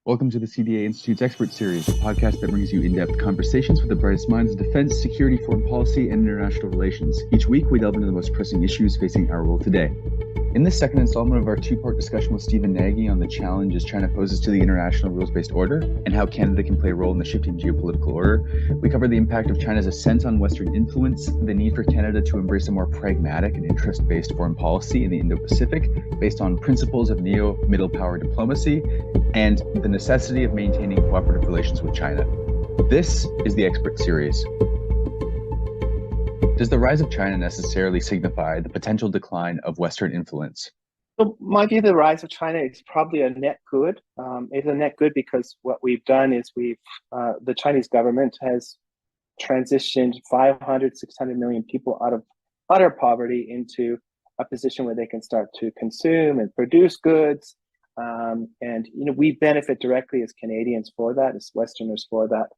Welcome to the CDA Institute's Expert Series, a podcast that brings you in-depth conversations with the brightest minds in defense, security, foreign policy, and international relations. Each week, we delve into the most pressing issues facing our world today. In this second installment of our two-part discussion with Stephen Nagy on the challenges China poses to the international rules-based order and how Canada can play a role in the shifting geopolitical order, we cover the impact of China's ascent on Western influence, the need for Canada to embrace a more pragmatic and interest-based foreign policy in the Indo-Pacific based on principles of neo-middle power diplomacy, and the necessity of maintaining cooperative relations with China. This is the Expert Series. Does the rise of China necessarily signify the potential decline of Western influence? So my view, the rise of China is probably a net good. It's a net good because what we've done is the Chinese government has transitioned 500, 600 million people out of utter poverty into a position where they can start to consume and produce goods. And we benefit directly as Canadians for that, as Westerners for that.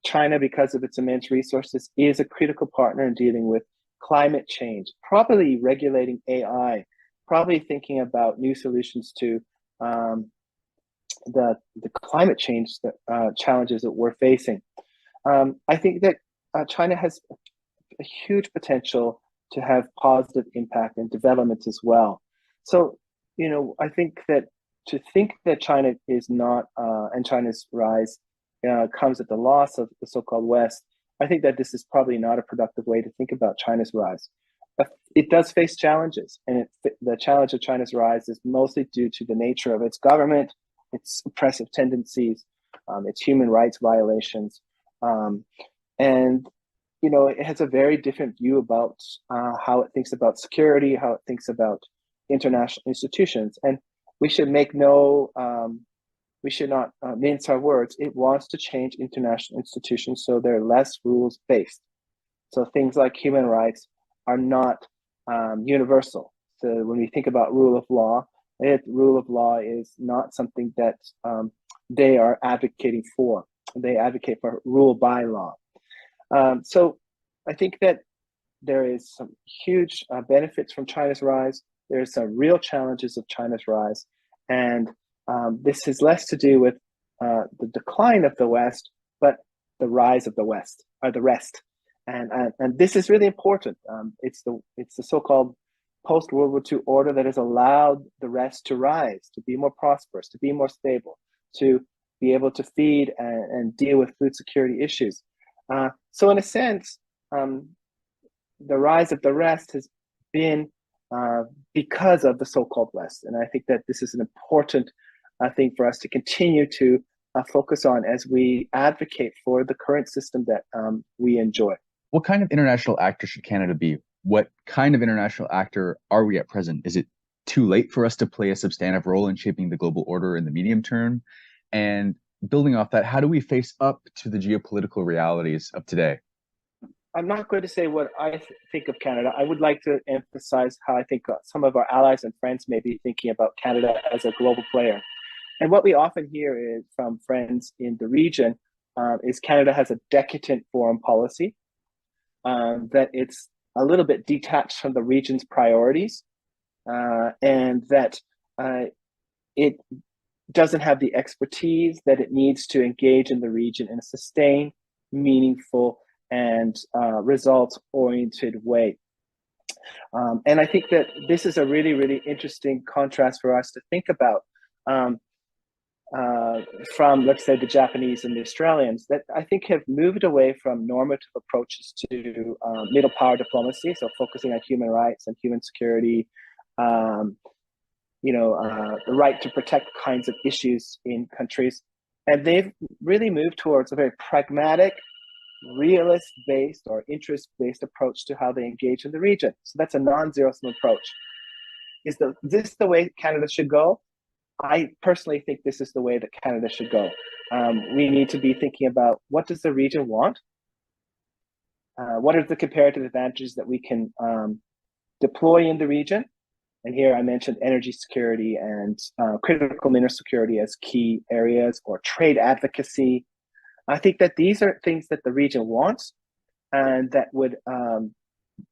China, because of its immense resources, is a critical partner in dealing with climate change, probably regulating AI, probably thinking about new solutions to the climate change challenges that we're facing. I think that China has a huge potential to have positive impact and development as well. So, I think that China is not, and China's rise comes at the loss of the so-called West. I think that this is probably not a productive way to think about China's rise. It does face challenges, and the challenge of China's rise is mostly due to the nature of its government, its oppressive tendencies, its human rights violations, and it has a very different view about how it thinks about security, how it thinks about international institutions, and we should not mince our words. It wants to change international institutions so they're less rules-based. So things like human rights are not universal. So when we think about rule of law is not something that they are advocating for. They advocate for rule by law. So I think that there is some huge benefits from China's rise. There's some real challenges of China's rise. And this is less to do with the decline of the West, but the rise of the West, or the rest. And this is really important. It's the so-called post-World War II order that has allowed the rest to rise, to be more prosperous, to be more stable, to be able to feed and deal with food security issues. So in a sense, the rise of the rest has been because of the so-called West. And I think that this is an important thing for us to continue to focus on as we advocate for the current system that we enjoy. What kind of international actor should Canada be? What kind of international actor are we at present? Is it too late for us to play a substantive role in shaping the global order in the medium term? And building off that, how do we face up to the geopolitical realities of today? I'm not going to say what I think of Canada. I would like to emphasize how I think some of our allies and friends may be thinking about Canada as a global player. And what we often hear is from friends in the region is Canada has a decadent foreign policy, that it's a little bit detached from the region's priorities, and that it doesn't have the expertise that it needs to engage in the region in a sustained, meaningful, and results-oriented way. And I think that this is a really, really interesting contrast for us to think about from, let's say, the Japanese and the Australians that I think have moved away from normative approaches to middle power diplomacy, so focusing on human rights and human security, the right to protect kinds of issues in countries. And they've really moved towards a very pragmatic, realist-based or interest-based approach to how they engage in the region. So that's a non-zero-sum approach. Is this the way Canada should go? I personally think this is the way that Canada should go. We need to be thinking about what does the region want? What are the comparative advantages that we can deploy in the region? And here I mentioned energy security and critical mineral security as key areas, or trade advocacy. I think that these are things that the region wants and that would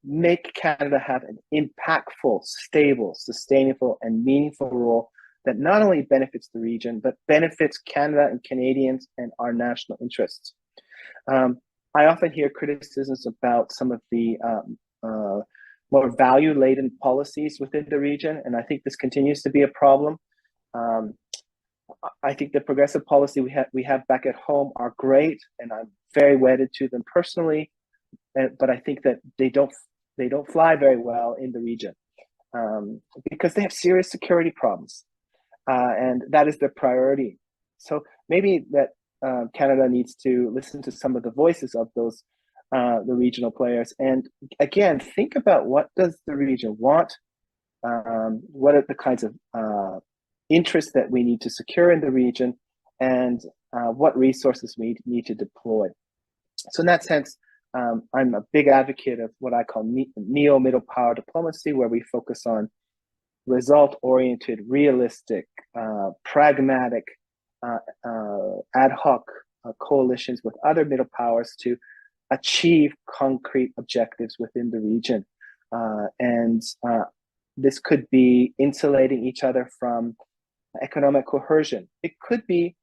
make Canada have an impactful, stable, sustainable, and meaningful role that not only benefits the region, but benefits Canada and Canadians and our national interests. I often hear criticisms about some of the more value-laden policies within the region, and I think this continues to be a problem. I think the progressive policy we have back at home are great, and I'm very wedded to them personally. But I think that they don't fly very well in the region because they have serious security problems, and that is their priority. So maybe that Canada needs to listen to some of the voices of those the regional players, and again think about what does the region want, what are the kinds of interests that we need to secure in the region, and what resources we need to deploy. So in that sense, I'm a big advocate of what I call neo-middle power diplomacy, where we focus on result-oriented, realistic, pragmatic, ad hoc coalitions with other middle powers to achieve concrete objectives within the region. And this could be insulating each other from economic coercion. It could be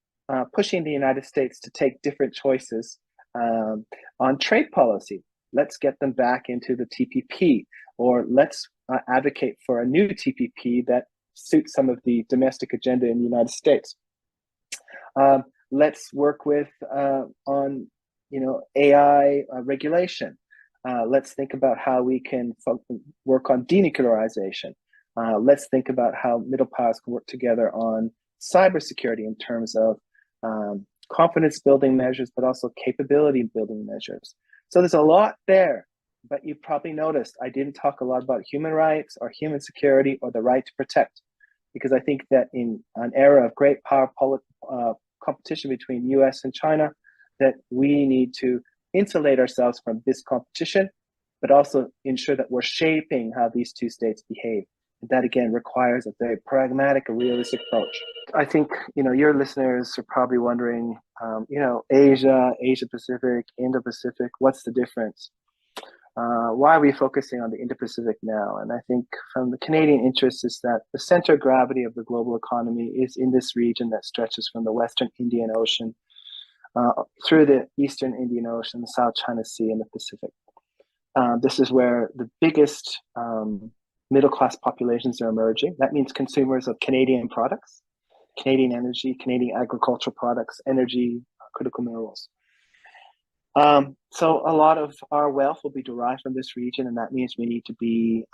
pushing the United States to take different choices on trade policy. Let's get them back into the TPP, or let's advocate for a new TPP that suits some of the domestic agenda in the United States. Let's work with on AI regulation. Let's think about how we can work on denuclearization. Let's think about how middle powers can work together on cybersecurity in terms of confidence building measures, but also capability building measures. So there's a lot there, but you probably noticed I didn't talk a lot about human rights or human security or the right to protect, because I think that in an era of great power competition between US and China, that we need to insulate ourselves from this competition, but also ensure that we're shaping how these two states behave. And that again requires a very pragmatic and realistic approach. I think your listeners are probably wondering, Asia, Asia Pacific, Indo Pacific, what's the difference? Why are we focusing on the Indo Pacific now? And I think from the Canadian interest is that the center of gravity of the global economy is in this region that stretches from the Western Indian Ocean through the Eastern Indian Ocean, the South China Sea, and the Pacific. This is where the biggest middle-class populations are emerging. That means consumers of Canadian products, Canadian energy, Canadian agricultural products, energy, critical minerals. So a lot of our wealth will be derived from this region, and that means we need to be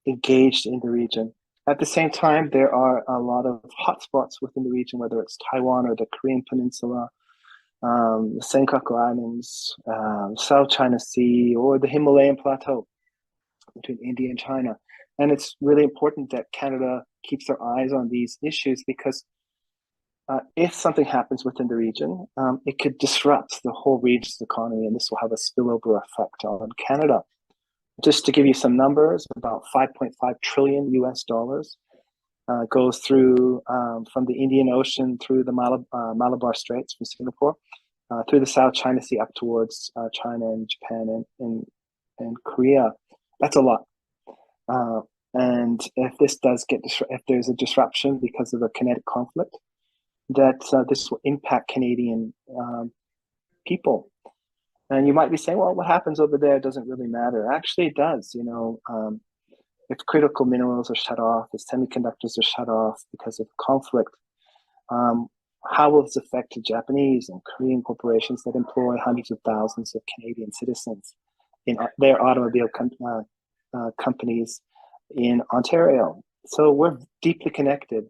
engaged in the region. At the same time, there are a lot of hotspots within the region, whether it's Taiwan or the Korean Peninsula, the Senkaku Islands, South China Sea, or the Himalayan Plateau between India and China. And it's really important that Canada keeps their eyes on these issues, because if something happens within the region, it could disrupt the whole region's economy, and this will have a spillover effect on Canada. Just to give you some numbers, about 5.5 trillion US dollars goes through from the Indian Ocean through the Malabar Straits from Singapore, through the South China Sea up towards China and Japan and Korea. That's a lot. And if this does if there's a disruption because of a kinetic conflict, that this will impact Canadian people. And you might be saying, well, what happens over there doesn't really matter. Actually, it does. If critical minerals are shut off, if semiconductors are shut off because of conflict, how will this affect the Japanese and Korean corporations that employ hundreds of thousands of Canadian citizens in their automobile companies in Ontario? So we're deeply connected.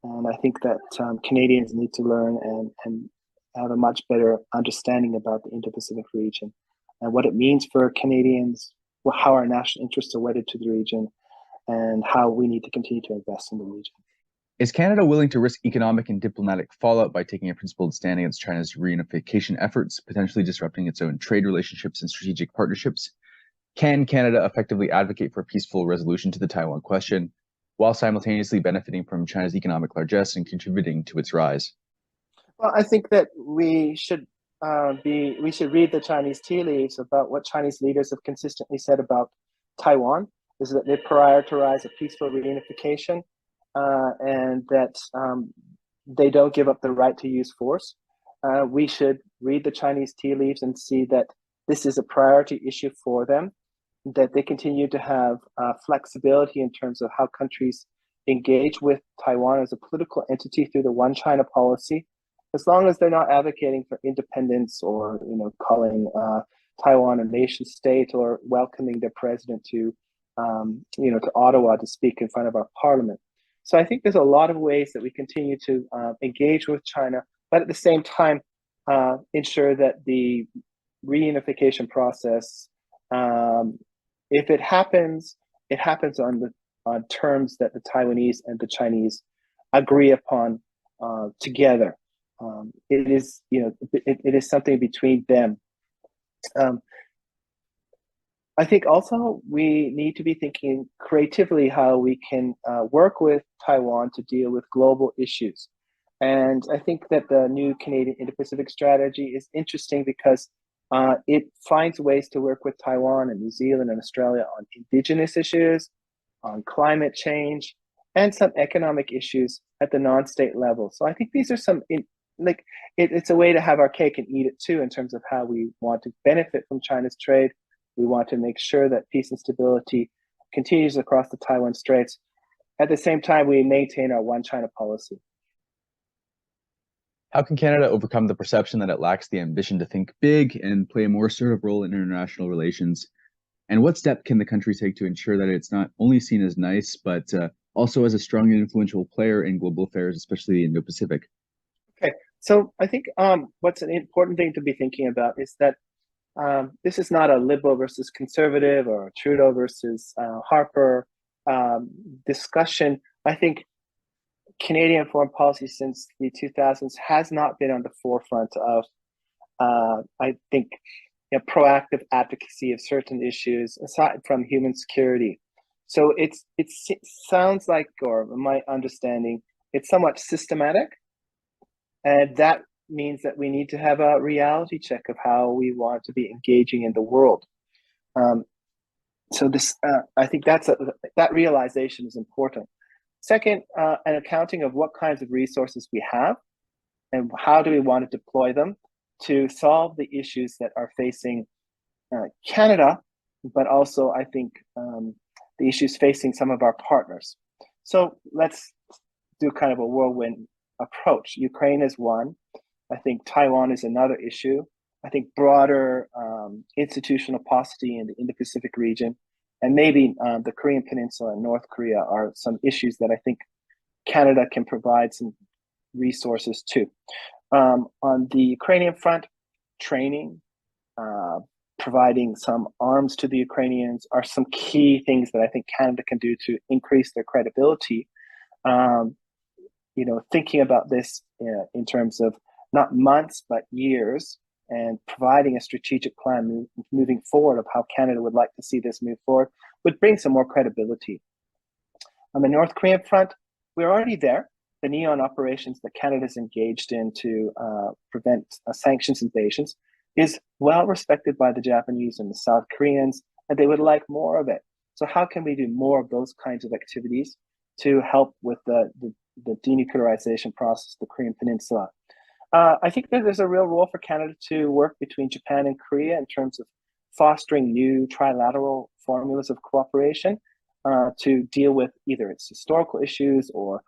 And I think that Canadians need to learn and have a much better understanding about the Indo-Pacific region and what it means for Canadians, how our national interests are wedded to the region, and how we need to continue to invest in the region. Is Canada willing to risk economic and diplomatic fallout by taking a principled stand against China's reunification efforts, potentially disrupting its own trade relationships and strategic partnerships? Can Canada effectively advocate for a peaceful resolution to the Taiwan question, while simultaneously benefiting from China's economic largesse and contributing to its rise? Well, I think that we should read the Chinese tea leaves about what Chinese leaders have consistently said about Taiwan, is that they prioritize a peaceful reunification and that they don't give up the right to use force. We should read the Chinese tea leaves and see that this is a priority issue for them, that they continue to have flexibility in terms of how countries engage with Taiwan as a political entity through the One China policy, as long as they're not advocating for independence or calling Taiwan a nation state or welcoming their president to to Ottawa to speak in front of our parliament. So I think there's a lot of ways that we continue to engage with China, but at the same time ensure that the reunification process, if it happens on terms that the Taiwanese and the Chinese agree upon together. It is it is something between them. I think also we need to be thinking creatively how we can work with Taiwan to deal with global issues. And I think that the new Canadian Indo-Pacific strategy is interesting because it finds ways to work with Taiwan and New Zealand and Australia on indigenous issues, on climate change, and some economic issues at the non-state level. So I think these are it's a way to have our cake and eat it too, in terms of how we want to benefit from China's trade. We want to make sure that peace and stability continues across the Taiwan Straits. At the same time, we maintain our One China policy. How can Canada overcome the perception that it lacks the ambition to think big and play a more assertive role in international relations? And what step can the country take to ensure that it's not only seen as nice, but also as a strong and influential player in global affairs, especially the Indo-Pacific? Okay, so I think what's an important thing to be thinking about is that this is not a liberal versus conservative or Trudeau versus Harper discussion. I think Canadian foreign policy since the 2000s has not been on the forefront of, I think, proactive advocacy of certain issues aside from human security. So it sounds like, or my understanding, it's somewhat systematic, and that means that we need to have a reality check of how we want to be engaging in the world. So I think that realization is important. Second, an accounting of what kinds of resources we have and how do we want to deploy them to solve the issues that are facing Canada, but also I think the issues facing some of our partners. So let's do kind of a whirlwind approach. Ukraine is one. I think Taiwan is another issue. I think broader institutional paucity in the Indo-Pacific region, and maybe the Korean Peninsula and North Korea are some issues that I think Canada can provide some resources to. On the Ukrainian front, training, providing some arms to the Ukrainians are some key things that I think Canada can do to increase their credibility. Thinking about this in terms of not months, but years, and providing a strategic plan moving forward of how Canada would like to see this move forward would bring some more credibility. On the North Korean front, we're already there. The NEON operations that Canada's engaged in to prevent sanctions invasions is well respected by the Japanese and the South Koreans, and they would like more of it. So how can we do more of those kinds of activities to help with the denuclearization process of the Korean Peninsula? I think that there's a real role for Canada to work between Japan and Korea in terms of fostering new trilateral formulas of cooperation to deal with either its historical issues or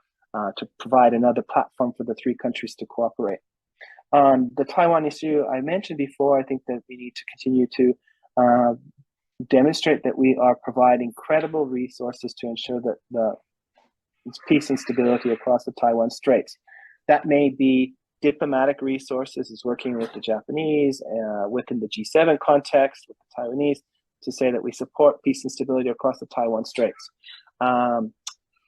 to provide another platform for the three countries to cooperate. On the Taiwan issue I mentioned before, I think that we need to continue to demonstrate that we are providing credible resources to ensure that the peace and stability across the Taiwan Straits. That may be diplomatic resources, is working with the Japanese within the G7 context with the Taiwanese to say that we support peace and stability across the Taiwan Straits.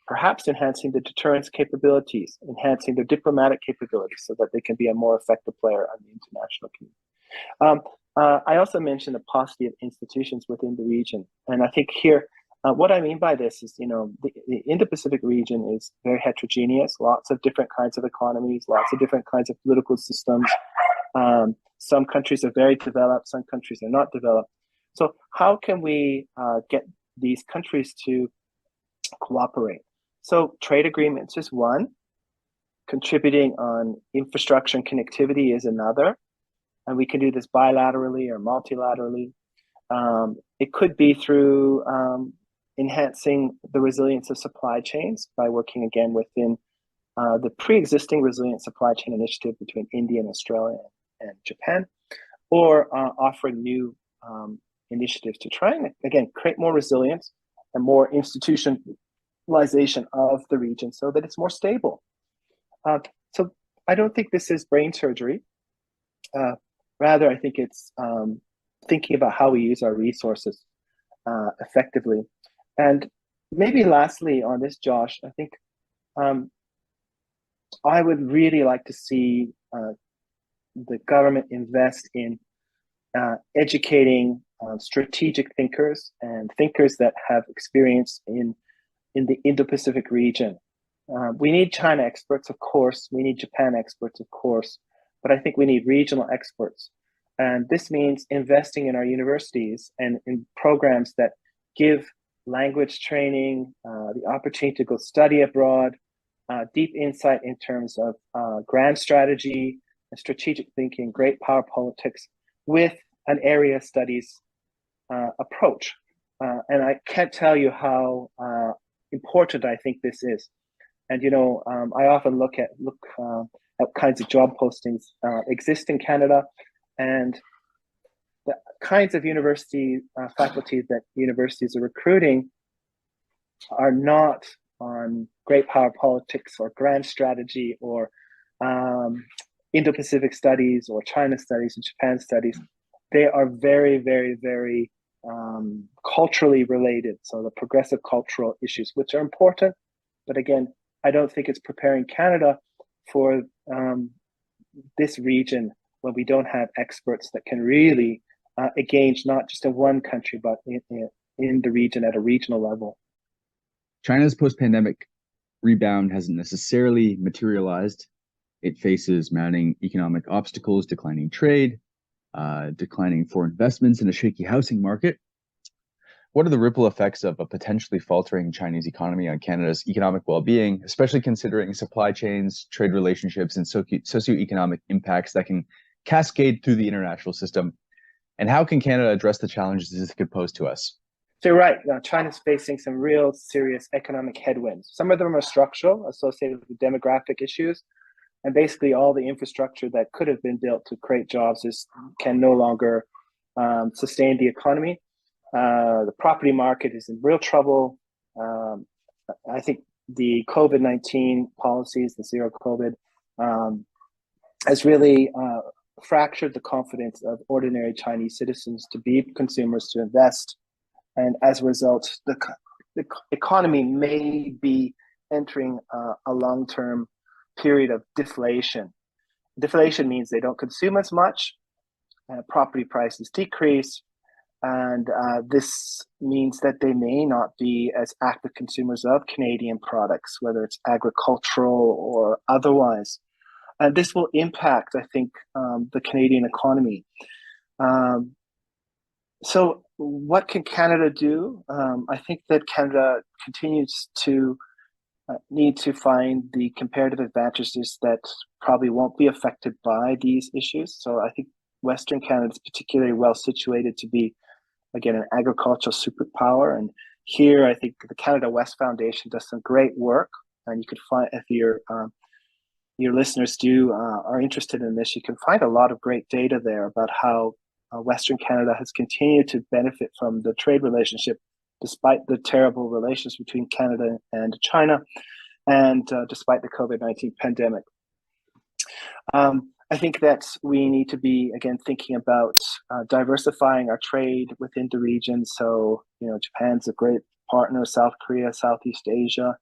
Perhaps enhancing the deterrence capabilities, enhancing their diplomatic capabilities so that they can be a more effective player on the international community. I also mentioned the paucity of institutions within the region. And I think here, what I mean by this is, the Indo-Pacific region is very heterogeneous, lots of different kinds of economies, lots of different kinds of political systems. Some countries are very developed, some countries are not developed. So how can we get these countries to cooperate? So trade agreements is one, contributing on infrastructure and connectivity is another, and we can do this bilaterally or multilaterally. It could be through enhancing the resilience of supply chains by working again within the pre-existing resilient supply chain initiative between India and Australia and Japan, or offering new initiatives to try and, again, create more resilience and more institutionalization of the region so that it's more stable. So I don't think this is brain surgery. Rather, I think it's thinking about how we use our resources effectively. And maybe lastly on this, Josh, I think I would really like to see the government invest in educating strategic thinkers and thinkers that have experience in the Indo-Pacific region. We need China experts, of course. We need Japan experts, of course. But I think we need regional experts. And this means investing in our universities and in programs that give language training, the opportunity to go study abroad, deep insight in terms of grand strategy and strategic thinking, great power politics, with an area studies approach. And I can't tell you how important I think this is. And I often look at kinds of job postings exist in Canada, and the kinds of university faculties that universities are recruiting are not on great power politics or grand strategy or Indo-Pacific studies or China studies and Japan studies. They are very, very, very culturally related. So the progressive cultural issues, which are important, but again, I don't think it's preparing Canada for this region when we don't have experts that can really engage not just in one country, but in the region at a regional level. China's post-pandemic rebound hasn't necessarily materialized. It faces mounting economic obstacles, declining trade, declining foreign investments, and a shaky housing market. What are the ripple effects of a potentially faltering Chinese economy on Canada's economic well-being, especially considering supply chains, trade relationships, and socioeconomic impacts that can cascade through the international system? And how can Canada address the challenges this could pose to us? So you're right. China's facing some real serious economic headwinds. Some of them are structural, associated with demographic issues. And basically all the infrastructure that could have been built to create jobs can no longer sustain the economy. The property market is in real trouble. I think the COVID-19 policies, the zero COVID, has really fractured the confidence of ordinary Chinese citizens to be consumers, to invest. And as a result, the economy may be entering a long-term period of deflation. Deflation means they don't consume as much, property prices decrease, and this means that they may not be as active consumers of Canadian products, whether it's agricultural or otherwise. And this will impact, I think, the Canadian economy. So what can Canada do? I think that Canada continues to need to find the comparative advantages that probably won't be affected by these issues. So I think Western Canada is particularly well situated to be, again, an agricultural superpower. And here, I think the Canada West Foundation does some great work. And you could find, if your listeners are interested in this, you can find a lot of great data there about how Western Canada has continued to benefit from the trade relationship despite the terrible relations between Canada and China, and despite the COVID-19 pandemic. I think that we need to be, again, thinking about diversifying our trade within the region. So, Japan's a great partner, South Korea, Southeast Asia,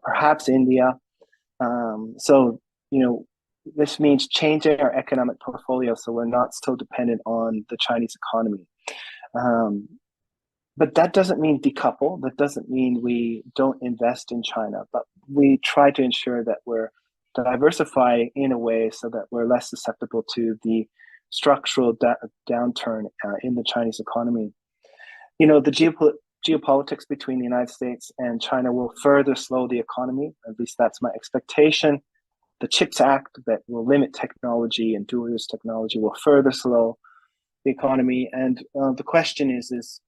perhaps India. So, this means changing our economic portfolio so we're not so dependent on the Chinese economy. But that doesn't mean decouple. That doesn't mean we don't invest in China, but we try to ensure that we're diversifying in a way so that we're less susceptible to the structural downturn in the Chinese economy. The geopolitics between the United States and China will further slow the economy. At least that's my expectation. The CHIPS Act that will limit technology and dual-use technology will further slow the economy. And the question is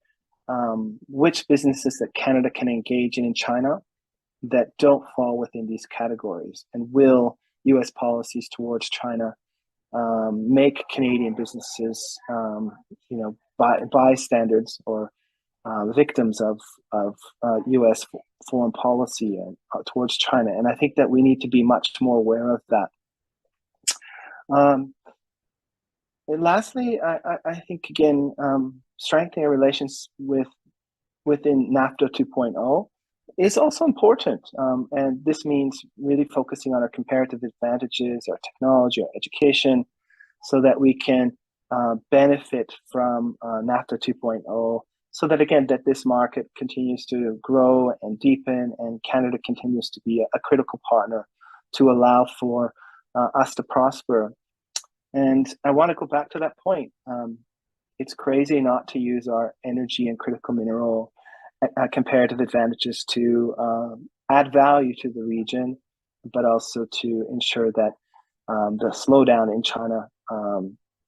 which businesses that Canada can engage in China that don't fall within these categories, and will U.S. policies towards China make Canadian businesses, bystanders or victims of U.S. foreign policy and towards China? And I think that we need to be much more aware of that. And lastly, I think again, strengthening our relations within NAFTA 2.0 is also important. And this means really focusing on our comparative advantages, our technology, our education, so that we can benefit from NAFTA 2.0, so that again, that this market continues to grow and deepen, and Canada continues to be a critical partner to allow for us to prosper. And I want to go back to that point. It's crazy not to use our energy and critical mineral comparative advantages to add value to the region, but also to ensure that the slowdown in China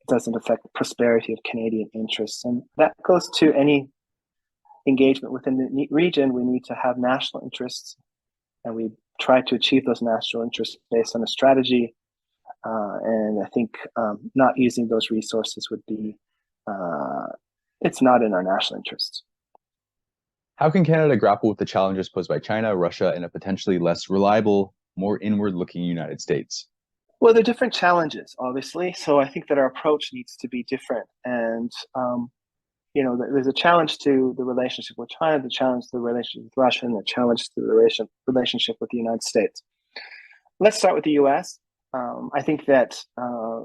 doesn't affect the prosperity of Canadian interests. And that goes to any engagement within the region. We need to have national interests, and we try to achieve those national interests based on a strategy. And I think not using those resources would be, it's not in our national interests. How can Canada grapple with the challenges posed by China, Russia, and a potentially less reliable, more inward-looking United States? Well, they're different challenges, obviously. So I think that our approach needs to be different. And, there's a challenge to the relationship with China, the challenge to the relationship with Russia, and the challenge to the relationship with the United States. Let's start with the U.S. I think that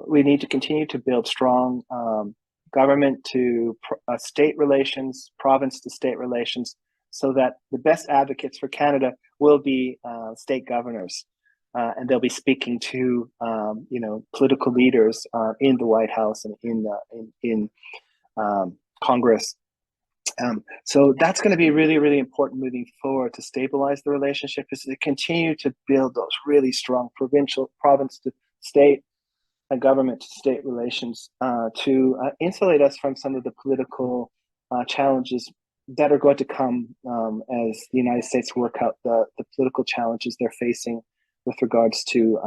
we need to continue to build strong government to state relations, province to state relations, so that the best advocates for Canada will be state governors, and they'll be speaking to political leaders in the White House and in Congress. So that's going to be really, really important moving forward to stabilize the relationship, is to continue to build those really strong province to state and government to state relations to insulate us from some of the political challenges that are going to come as the United States work out the political challenges they're facing with regards to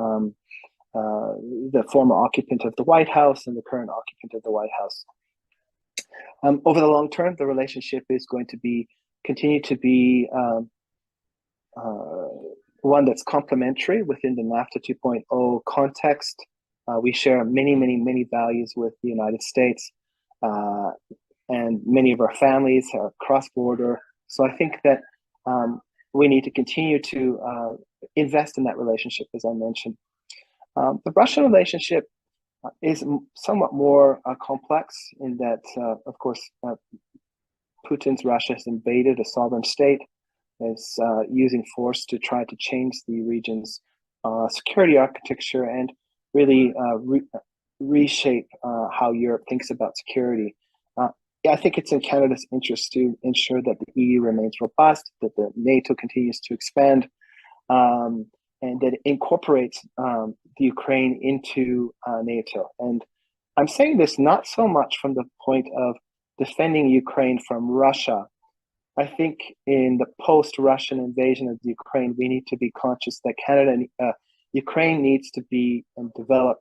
the former occupant of the White House and the current occupant of the White House. Over the long term, the relationship is going to continue to be one that's complementary within the NAFTA 2.0 context. We share many, many, many values with the United States, and many of our families are cross-border. So I think that we need to continue to invest in that relationship, as I mentioned. The Russian relationship is somewhat more complex in that, of course, Putin's Russia has invaded a sovereign state, is using force to try to change the region's security architecture and really reshape how Europe thinks about security. I think it's in Canada's interest to ensure that the EU remains robust, that the NATO continues to expand, and that it incorporates the Ukraine into NATO. And I'm saying this not so much from the point of defending Ukraine from Russia. I think in the post-Russian invasion of the Ukraine, we need to be conscious that Ukraine needs to be and develop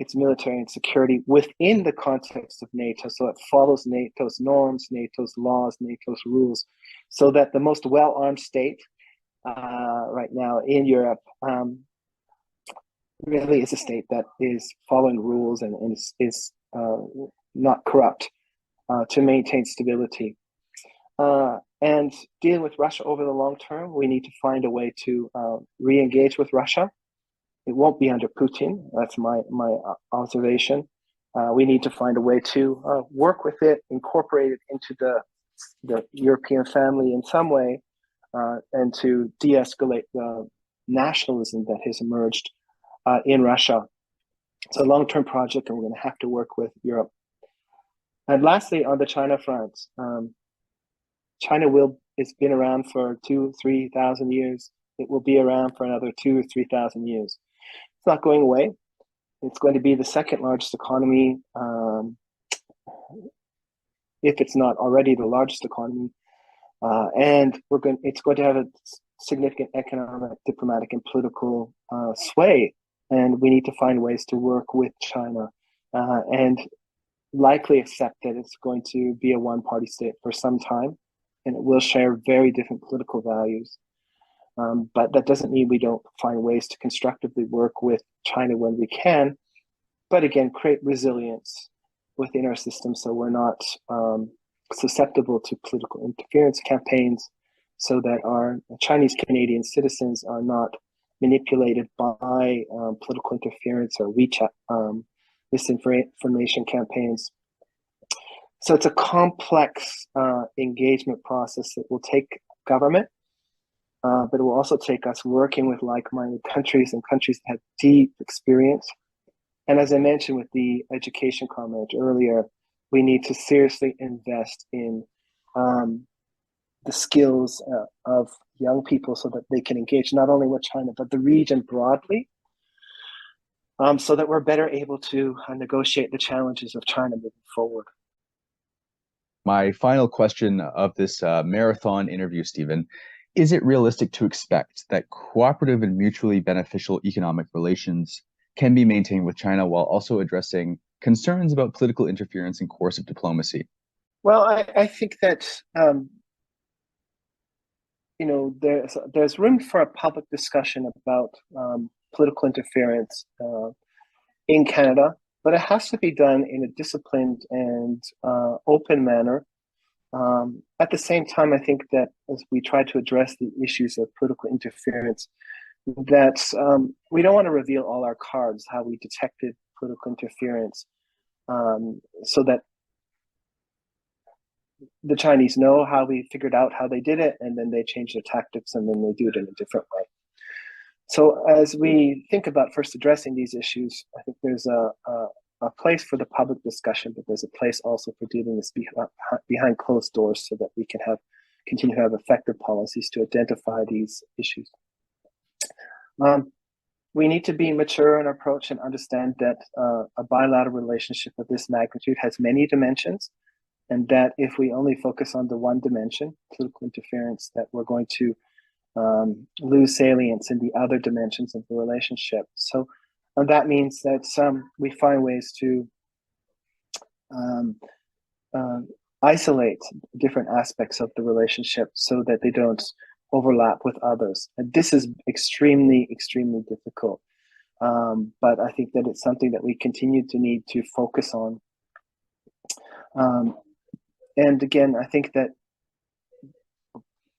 its military and security within the context of NATO, so it follows NATO's norms, NATO's laws, NATO's rules, so that the most well-armed state right now in Europe really is a state that is following rules and is not corrupt to maintain stability. And dealing with Russia over the long term, we need to find a way to re-engage with Russia. It won't be under Putin. That's my observation. We need to find a way to work with it, incorporate it into the European family in some way, and to de-escalate the nationalism that has emerged in Russia. It's a long-term project, and we're going to have to work with Europe. And lastly, on the China front, it's been around for 2,000-3,000 years. It will be around for another 2,000 or 3,000 years. It's not going away. It's going to be the second largest economy, if it's not already the largest economy. And it's going to have a significant economic, diplomatic, and political sway. And we need to find ways to work with China and likely accept that it's going to be a one-party state for some time, and it will share very different political values. But that doesn't mean we don't find ways to constructively work with China when we can, but again, create resilience within our system so we're not susceptible to political interference campaigns, so that our Chinese Canadian citizens are not manipulated by political interference or WeChat misinformation campaigns. So it's a complex engagement process that will take government, but it will also take us working with like-minded countries and countries that have deep experience. And as I mentioned with the education comment earlier, we need to seriously invest in the skills of young people so that they can engage not only with China, but the region broadly, so that we're better able to negotiate the challenges of China moving forward. My final question of this marathon interview, Stephen, is it realistic to expect that cooperative and mutually beneficial economic relations can be maintained with China while also addressing concerns about political interference and coercive diplomacy? Well, I think that there's room for a public discussion about political interference in Canada, but it has to be done in a disciplined and open manner. At the same time, I think that as we try to address the issues of political interference, that we don't want to reveal all our cards, how we detected political interference, so that the Chinese know how we figured out how they did it, and then they change their tactics, and then they do it in a different way. So as we think about first addressing these issues, I think there's a place for the public discussion, but there's a place also for dealing this behind closed doors so that we can continue to have effective policies to identify these issues. We need to be mature in our approach and understand that a bilateral relationship of this magnitude has many dimensions, and that if we only focus on the one dimension, political interference, that we're going to lose salience in the other dimensions of the relationship. So that means that we find ways to isolate different aspects of the relationship so that they don't overlap with others. And this is extremely, extremely difficult. But I think that it's something that we continue to need to focus on. And again, I think that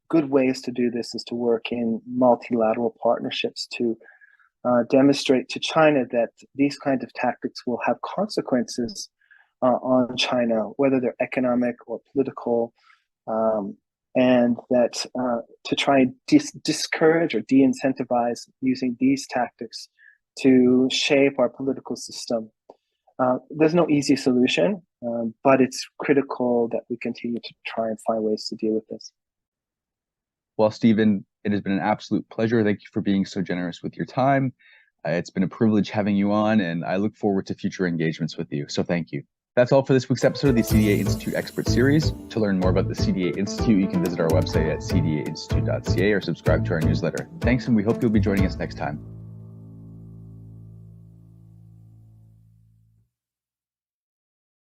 good ways to do this is to work in multilateral partnerships to demonstrate to China that these kinds of tactics will have consequences on China, whether they're economic or political, and that to try and discourage or de-incentivize using these tactics to shape our political system. There's no easy solution, but it's critical that we continue to try and find ways to deal with this. Well, Stephen, it has been an absolute pleasure. Thank you for being so generous with your time. It's been a privilege having you on, and I look forward to future engagements with you. So thank you. That's all for this week's episode of the CDA Institute Expert Series. To learn more about the CDA Institute, you can visit our website at cdainstitute.ca or subscribe to our newsletter. Thanks, and we hope you'll be joining us next time.